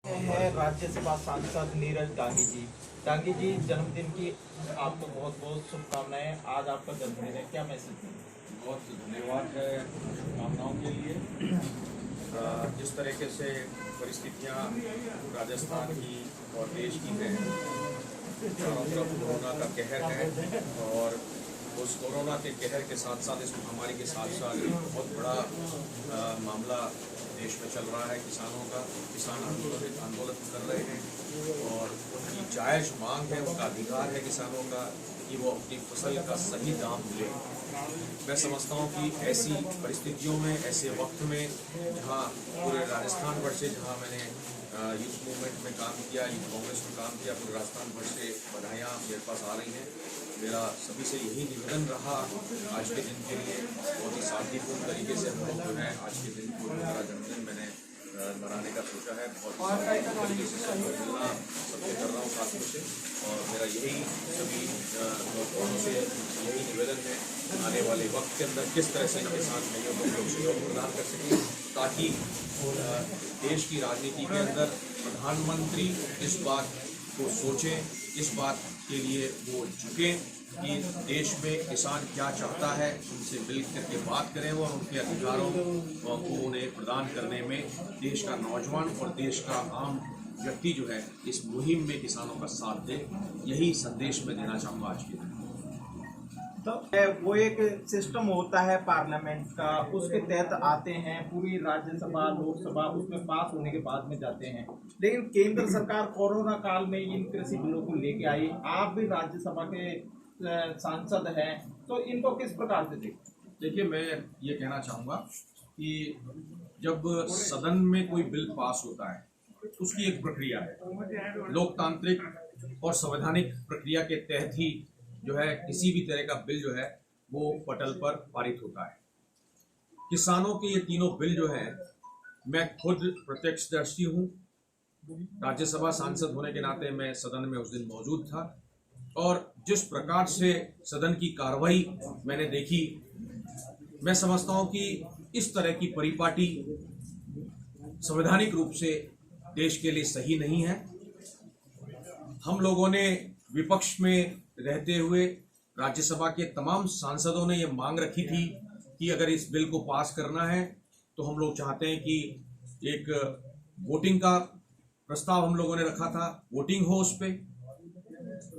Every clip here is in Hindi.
है राज्यसभा सांसद नीरज डांगी जी जन्मदिन की आपको बहुत बहुत शुभकामनाएं। आज आपका जन्मदिन है, क्या मैसेज देंगे? बहुत धन्यवाद है शुभकामनाओं के लिए। जिस तरीके से परिस्थितियां राजस्थान की और देश की हैं, चारों तरफ कोरोना का कहर है और उस कोरोना के कहर के साथ साथ इस महामारी के साथ साथ एक बहुत बड़ा मामला देश में चल रहा है किसानों का। किसान आंदोलन कर रहे हैं और उनकी जायज़ मांग है, उनका अधिकार है किसानों का कि वो अपनी फसल का सही दाम मिले। मैं समझता हूँ कि ऐसी परिस्थितियों में, ऐसे वक्त में जहाँ पूरे राजस्थान भर से, जहाँ मैंने यूथ मूवमेंट में काम किया, यूथ कांग्रेस में काम किया, पूरे राजस्थान भर से बधाइयाँ मेरे पास आ रही हैं। मेरा सभी से यही निवेदन रहा आज के दिन के लिए, बहुत ही शांतिपूर्ण तरीके से हम लोग जो है आज के दिन को मेरा जन्मदिन मैंने मनाने का सोचा है। बहुत तरीके से सब मिलना सबसे कर रहा हूँ साथियों से, और मेरा यही सभी लोगों से यही निवेदन है आने वाले वक्त के अंदर किस तरह से किसान भाइयों को लोग सहयोग प्रदान कर सकें, ताकि देश की राजनीति के अंदर प्रधानमंत्री इस बात को सोचें, इस बात के लिए वो झुकें कि देश में किसान क्या चाहता है, उनसे मिल करके बात करें और उनके अधिकारों को उन्हें प्रदान करने में देश का नौजवान और देश का आम व्यक्ति जो है इस मुहिम में किसानों का साथ दे। यही संदेश मैं देना चाहूँगा आज के दिन। तो वो एक सिस्टम होता है पार्लियामेंट का, उसके तहत आते हैं, पूरी राज्यसभा लोकसभा उसमें पास होने के बाद में जाते हैं। लेकिन केंद्र सरकार कोरोना काल में इन कृषि बिलों को लेके आई। आप भी राज्यसभा के सांसद हैं, तो इनको किस प्रकार से देखते? देखिए, मैं ये कहना चाहूँगा कि जब सदन में कोई बिल पास होता है उसकी एक प्रक्रिया है, लोकतांत्रिक और संवैधानिक प्रक्रिया के तहत ही जो है किसी भी तरह का बिल जो है वो पटल पर पारित होता है। किसानों के ये तीनों बिल जो है, मैं खुद प्रत्यक्षदर्शी हूँ। राज्यसभा सांसद होने के नाते मैं सदन में उस दिन मौजूद था और जिस प्रकार से सदन की कार्रवाई मैंने देखी, मैं समझता हूँ कि इस तरह की परिपाटी संवैधानिक रूप से देश के लिए सही नहीं है। हम लोगों ने विपक्ष में रहते हुए राज्यसभा के तमाम सांसदों ने ये मांग रखी थी कि अगर इस बिल को पास करना है तो हम लोग चाहते हैं कि एक वोटिंग का प्रस्ताव हम लोगों ने रखा था, वोटिंग हो उस पे।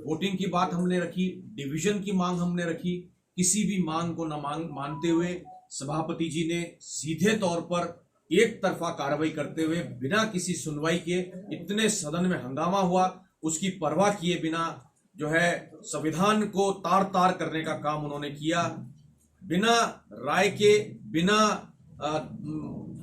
वोटिंग की बात हमने रखी, डिवीजन की मांग हमने रखी। किसी भी मांग को न मानते हुए सभापति जी ने सीधे तौर पर एक तरफा कार्रवाई करते हुए बिना किसी सुनवाई के इतने सदन में हंगामा हुआ, उसकी परवाह किए बिना जो है संविधान को तार तार करने का काम उन्होंने किया। बिना राय के, बिना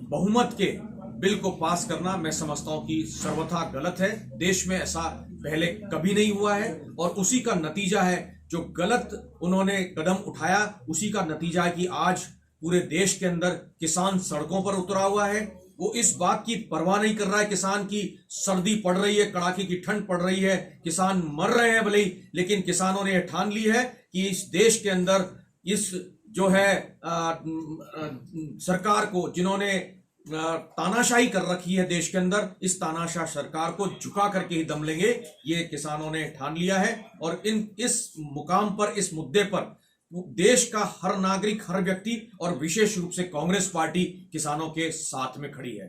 बहुमत के बिल को पास करना मैं समझता हूं कि सर्वथा गलत है। देश में ऐसा पहले कभी नहीं हुआ है और उसी का नतीजा है, जो गलत उन्होंने कदम उठाया उसी का नतीजा है कि आज पूरे देश के अंदर किसान सड़कों पर उतरा हुआ है। वो इस बात की परवाह नहीं कर रहा है किसान की सर्दी पड़ रही है, कड़ाके की ठंड पड़ रही है, किसान मर रहे हैं भले ही, लेकिन किसानों ने ठान ली है कि इस देश के अंदर इस जो है सरकार को, जिन्होंने तानाशाही कर रखी है देश के अंदर, इस तानाशाह सरकार को झुका करके ही दम लेंगे, ये किसानों ने ठान लिया है। और इस मुकाम पर, इस मुद्दे पर देश का हर नागरिक, हर व्यक्ति और विशेष रूप से कांग्रेस पार्टी किसानों के साथ में खड़ी है।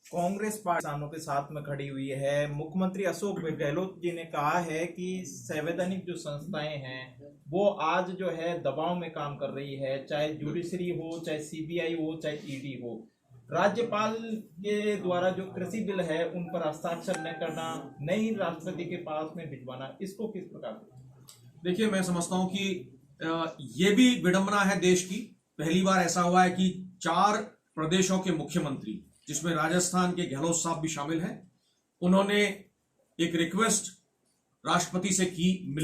कांग्रेस पार्टी किसानों के साथ में खड़ी हुई है। मुख्यमंत्री अशोक गहलोत जी ने कहा है कि संवैधानिक जो संस्थाएं हैं वो आज जो है दबाव में काम कर रही है, चाहे जुडिशरी हो, चाहे सीबीआई हो, चाहे ईडी हो। राज्यपाल के द्वारा जो कृषि बिल है उन पर हस्ताक्षर न करना, नई राष्ट्रपति के पास में भिजवाना, इसको किस प्रकार से? देखिए, मैं समझता हूं कि ये भी विडंबना है देश की। पहली बार ऐसा हुआ है कि 4 प्रदेशों के मुख्यमंत्री, जिसमें राजस्थान के गहलोत साहब भी शामिल हैं, उन्होंने एक रिक्वेस्ट राष्ट्रपति से की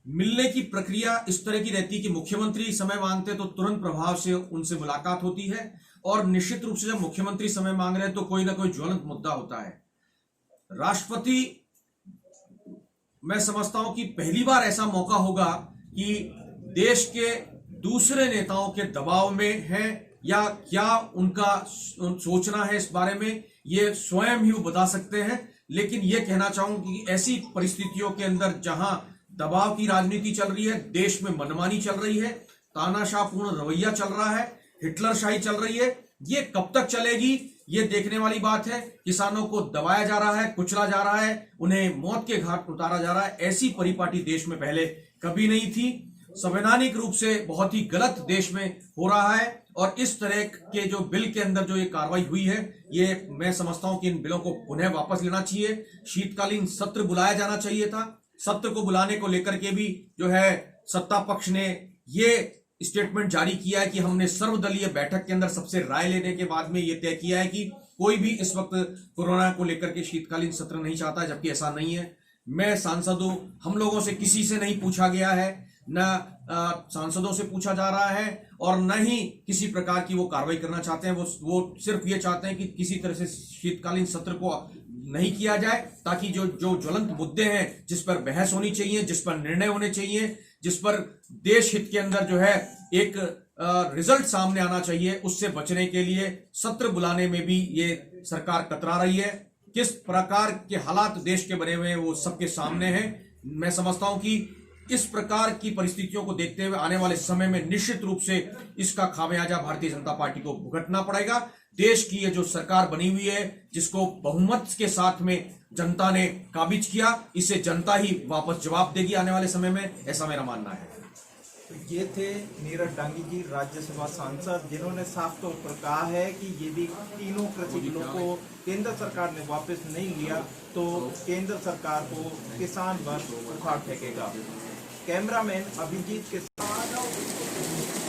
मिलने की प्रक्रिया इस तरह की रहती है कि मुख्यमंत्री समय मांगते तो तुरंत प्रभाव से उनसे मुलाकात होती है, और निश्चित रूप से जब मुख्यमंत्री समय मांग रहे हैं तो कोई ना कोई ज्वलंत मुद्दा होता है। राष्ट्रपति, मैं समझता हूं कि पहली बार ऐसा मौका होगा कि देश के दूसरे नेताओं के दबाव में है या क्या उनका सोचना है इस बारे में, ये स्वयं ही वो बता सकते हैं। लेकिन ये कहना चाहूंगा कि ऐसी परिस्थितियों के अंदर जहां दबाव की राजनीति चल रही है, देश में मनमानी चल रही है, तानाशाहपूर्ण रवैया चल रहा है, हिटलरशाही चल रही है, ये कब तक चलेगी ये देखने वाली बात है। किसानों को दबाया जा रहा है, कुचला जा रहा है, उन्हें मौत के घाट उतारा जा रहा है। ऐसी परिपाटी देश में पहले कभी नहीं थी। संवैधानिक रूप से बहुत ही गलत देश में हो रहा है और इस तरह के जो बिल के अंदर जो ये कार्रवाई हुई है, ये मैं समझता हूं कि इन बिलों को पुनः वापस लेना चाहिए। शीतकालीन सत्र बुलाया जाना चाहिए था। सत्र को बुलाने को लेकर के भी जो है सत्ता पक्ष ने ये स्टेटमेंट जारी किया है कि हमने सर्वदलीय बैठक के अंदर सबसे राय लेने के बाद में ये तय किया है कि कोई भी इस वक्त कोरोना को लेकर के शीतकालीन सत्र नहीं चाहता, जबकि ऐसा नहीं है। मैं सांसदों, हम लोगों से किसी से नहीं पूछा गया है, न सांसदों से पूछा जा रहा है और न ही किसी प्रकार की वो कार्रवाई करना चाहते हैं। वो सिर्फ ये चाहते हैं कि किसी तरह से शीतकालीन सत्र को नहीं किया जाए, ताकि जो ज्वलंत मुद्दे हैं जिस पर बहस होनी चाहिए, जिस पर निर्णय होने चाहिए, जिस पर देश हित के अंदर जो है एक रिजल्ट सामने आना चाहिए, उससे बचने के लिए सत्र बुलाने में भी ये सरकार कतरा रही है। किस प्रकार के हालात देश के बने हुए हैं वो सबके सामने हैं। मैं समझता हूं कि इस प्रकार की परिस्थितियों को देखते हुए आने वाले समय में निश्चित रूप से इसका खामियाजा भारतीय जनता पार्टी को भुगतना पड़ेगा। देश की ये जो सरकार बनी हुई है, जिसको बहुमत के साथ में जनता ने काबिज किया, इसे जनता ही वापस जवाब देगी आने वाले समय में, ऐसा मेरा मानना है। तो ये थे नीरज डांगी जी, राज्यसभा सांसद, जिन्होंने साफ तौर पर कहा है कि यदि तीनों कृषि बिलों को केंद्र सरकार ने वापस नहीं लिया तो केंद्र सरकार को किसान वर्ग उखाड़ फेंकेगा। कैमरामैन अभिजीत के